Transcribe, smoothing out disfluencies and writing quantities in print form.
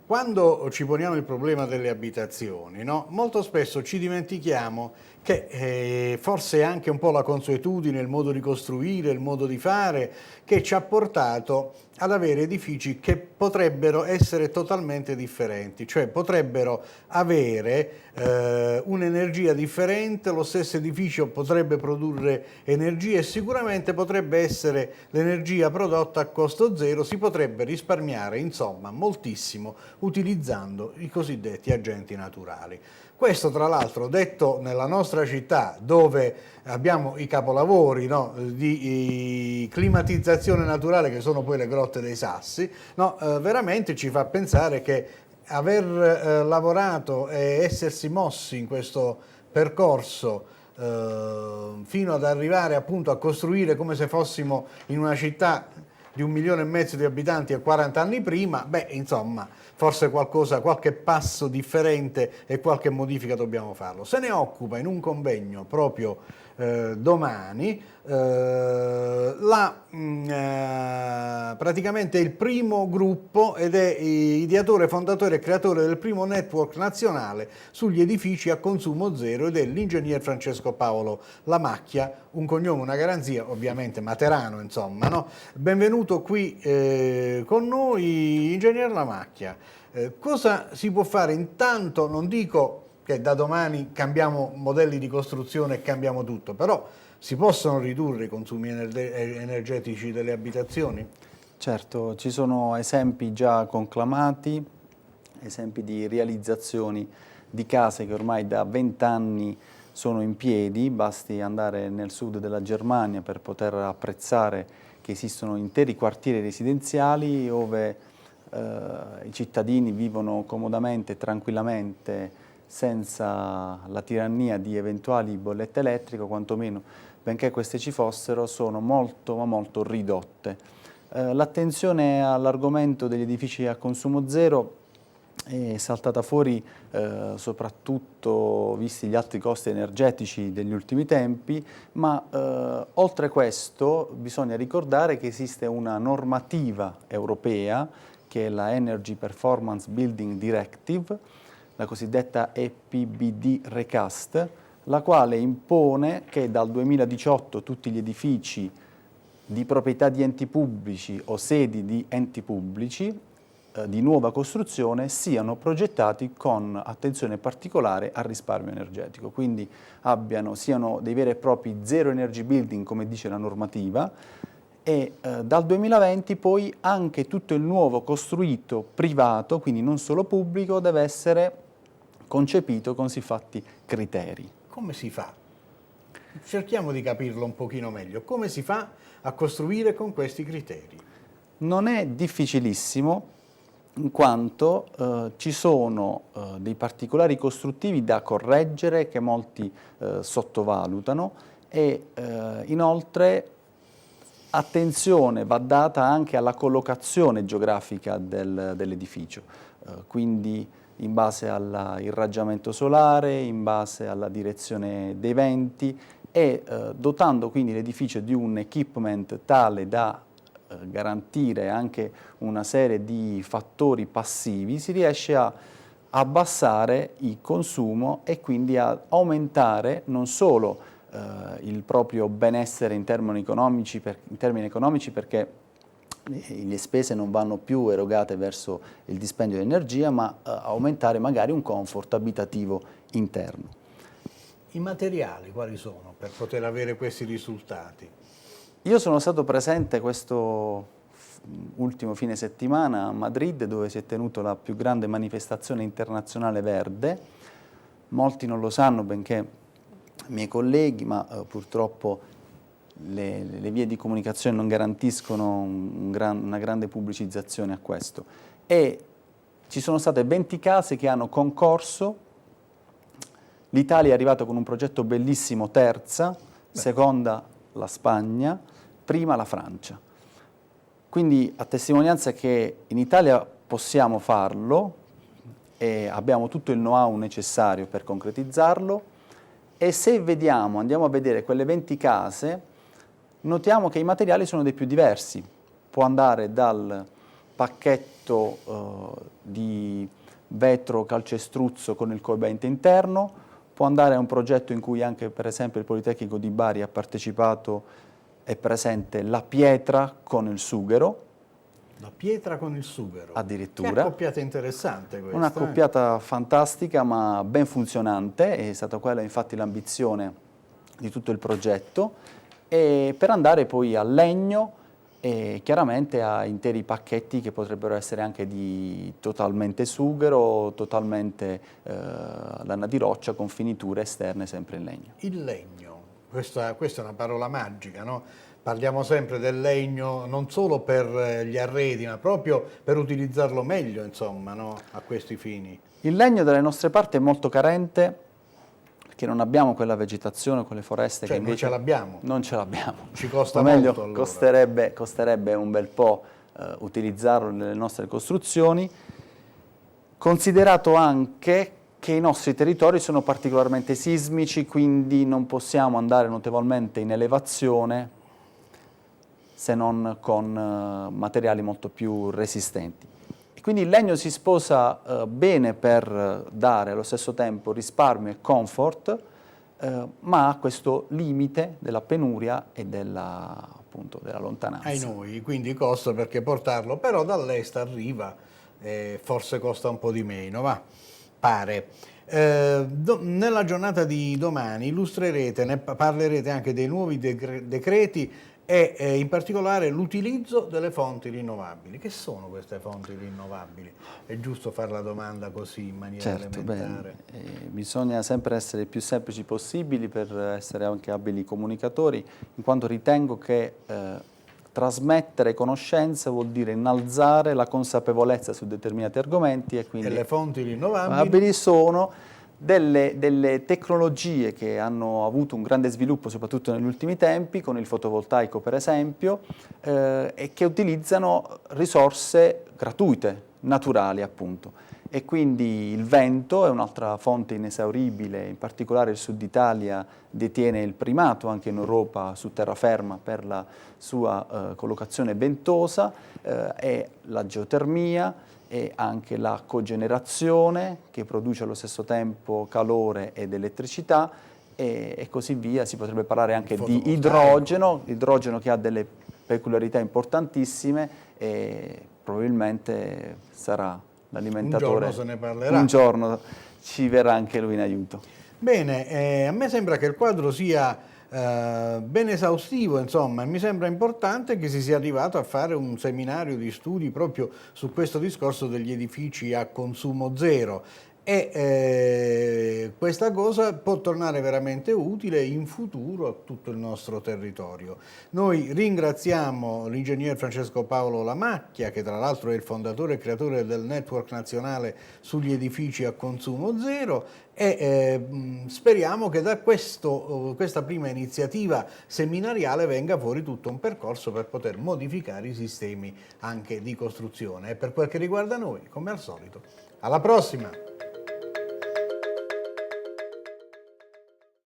Quando ci poniamo il problema delle abitazioni, no? Molto spesso ci dimentichiamo che forse è anche un po' la consuetudine, il modo di costruire, il modo di fare, che ci ha portato ad avere edifici che potrebbero essere totalmente differenti, cioè potrebbero avere un'energia differente, lo stesso edificio potrebbe produrre energia e sicuramente potrebbe essere l'energia prodotta a costo zero, si potrebbe risparmiare insomma moltissimo utilizzando i cosiddetti agenti naturali. Questo tra l'altro detto nella nostra città dove abbiamo i capolavori, no, di climatizzazione naturale che sono poi le Grotte dei Sassi, no, veramente ci fa pensare che aver lavorato e essersi mossi in questo percorso fino ad arrivare appunto a costruire come se fossimo in una città di 1,5 milioni di abitanti e 40 anni prima, beh insomma forse qualche passo differente e qualche modifica dobbiamo farlo. Se ne occupa in un convegno proprio domani praticamente il primo gruppo ed è ideatore, fondatore e creatore del primo network nazionale sugli edifici a consumo zero ed è l'ingegner Francesco Paolo Lamacchia, un cognome, una garanzia, ovviamente materano insomma, no? Benvenuto qui con noi, ingegner Lamacchia. Cosa si può fare intanto, non dico che da domani cambiamo modelli di costruzione e cambiamo tutto, però si possono ridurre i consumi energetici delle abitazioni? Certo, ci sono esempi già conclamati, esempi di realizzazioni di case che ormai da 20 anni sono in piedi, basti andare nel sud della Germania per poter apprezzare che esistono interi quartieri residenziali dove i cittadini vivono comodamente e tranquillamente senza la tirannia di eventuali bollette elettriche, quantomeno, benché queste ci fossero, sono molto ma molto ridotte. L'attenzione all'argomento degli edifici a consumo zero è saltata fuori soprattutto visti gli alti costi energetici degli ultimi tempi, ma oltre questo bisogna ricordare che esiste una normativa europea che è la Energy Performance Building Directive, la cosiddetta EPBD Recast, la quale impone che dal 2018 tutti gli edifici di proprietà di enti pubblici o sedi di enti pubblici di nuova costruzione siano progettati con attenzione particolare al risparmio energetico, quindi siano dei veri e propri zero energy building come dice la normativa e dal 2020 poi anche tutto il nuovo costruito privato, quindi non solo pubblico, deve essere concepito con siffatti criteri. Come si fa? Cerchiamo di capirlo un pochino meglio. Come si fa a costruire con questi criteri? Non è difficilissimo, in quanto ci sono dei particolari costruttivi da correggere che molti sottovalutano e inoltre attenzione va data anche alla collocazione geografica dell'edificio, quindi in base all'irraggiamento solare, in base alla direzione dei venti e dotando quindi l'edificio di un equipment tale da garantire anche una serie di fattori passivi, si riesce a abbassare il consumo e quindi a aumentare non solo il proprio benessere in termini economici, perché le spese non vanno più erogate verso il dispendio di energia, ma aumentare magari un comfort abitativo interno. I materiali quali sono per poter avere questi risultati? Io sono stato presente questo ultimo fine settimana a Madrid, dove si è tenuta la più grande manifestazione internazionale verde. Molti non lo sanno, benché miei colleghi, ma purtroppo le vie di comunicazione non garantiscono una grande pubblicizzazione a questo. E ci sono state 20 case che hanno concorso. L'Italia è arrivata con un progetto bellissimo, terza, seconda la Spagna, prima la Francia. Quindi a testimonianza che in Italia possiamo farlo e abbiamo tutto il know-how necessario per concretizzarlo E se andiamo a vedere quelle 20 case, notiamo che i materiali sono dei più diversi. Può andare dal pacchetto di vetro calcestruzzo con il coibente interno, può andare a un progetto in cui anche per esempio il Politecnico di Bari ha partecipato, è presente la pietra con il sughero. La pietra con il sughero. Addirittura. Che accoppiata interessante questa. Una accoppiata fantastica ma ben funzionante, è stata quella infatti l'ambizione di tutto il progetto, e per andare poi al legno e chiaramente a interi pacchetti che potrebbero essere anche di totalmente sughero, totalmente lana di roccia con finiture esterne sempre in legno. Il legno, questa è una parola magica, no? Parliamo sempre del legno non solo per gli arredi, ma proprio per utilizzarlo meglio, insomma, no? A questi fini. Il legno dalle nostre parti è molto carente, perché non abbiamo quella vegetazione, quelle foreste Cioè, che invece... non ce l'abbiamo. Non ce l'abbiamo. Ci costa O meglio, molto, allora. costerebbe un bel po' utilizzarlo nelle nostre costruzioni, considerato anche che i nostri territori sono particolarmente sismici, quindi non possiamo andare notevolmente in elevazione se non con materiali molto più resistenti. E quindi il legno si sposa bene per dare allo stesso tempo risparmio e comfort, ma ha questo limite della penuria e appunto, della lontananza. Ai noi, quindi costa perché portarlo, però dall'est arriva, forse costa un po' di meno, va, pare. Nella giornata di domani illustrerete, ne parlerete anche dei nuovi decreti e in particolare l'utilizzo delle fonti rinnovabili. Che sono queste fonti rinnovabili? È giusto fare la domanda così in maniera elementare. Bisogna sempre essere più semplici possibili per essere anche abili comunicatori, in quanto ritengo che trasmettere conoscenza vuol dire innalzare la consapevolezza su determinati argomenti e quindi le fonti rinnovabili sono delle tecnologie che hanno avuto un grande sviluppo soprattutto negli ultimi tempi, con il fotovoltaico per esempio, e che utilizzano risorse gratuite, naturali appunto. E quindi il vento è un'altra fonte inesauribile, in particolare il sud Italia detiene il primato anche in Europa su terraferma per la sua collocazione ventosa, e la geotermia e anche la cogenerazione che produce allo stesso tempo calore ed elettricità e così via. Si potrebbe parlare anche di idrogeno che ha delle peculiarità importantissime e probabilmente sarà l'alimentatore. Un giorno se ne parlerà. Un giorno ci verrà anche lui in aiuto. Bene, a me sembra che il quadro sia ben esaustivo, insomma, e mi sembra importante che si sia arrivato a fare un seminario di studi proprio su questo discorso degli edifici a consumo zero. E questa cosa può tornare veramente utile in futuro a tutto il nostro territorio. Noi ringraziamo l'ingegner Francesco Paolo Lamacchia, che tra l'altro è il fondatore e creatore del Network Nazionale sugli edifici a consumo zero, e speriamo che da questa prima iniziativa seminariale venga fuori tutto un percorso per poter modificare i sistemi anche di costruzione. E per quel che riguarda noi, come al solito, alla prossima!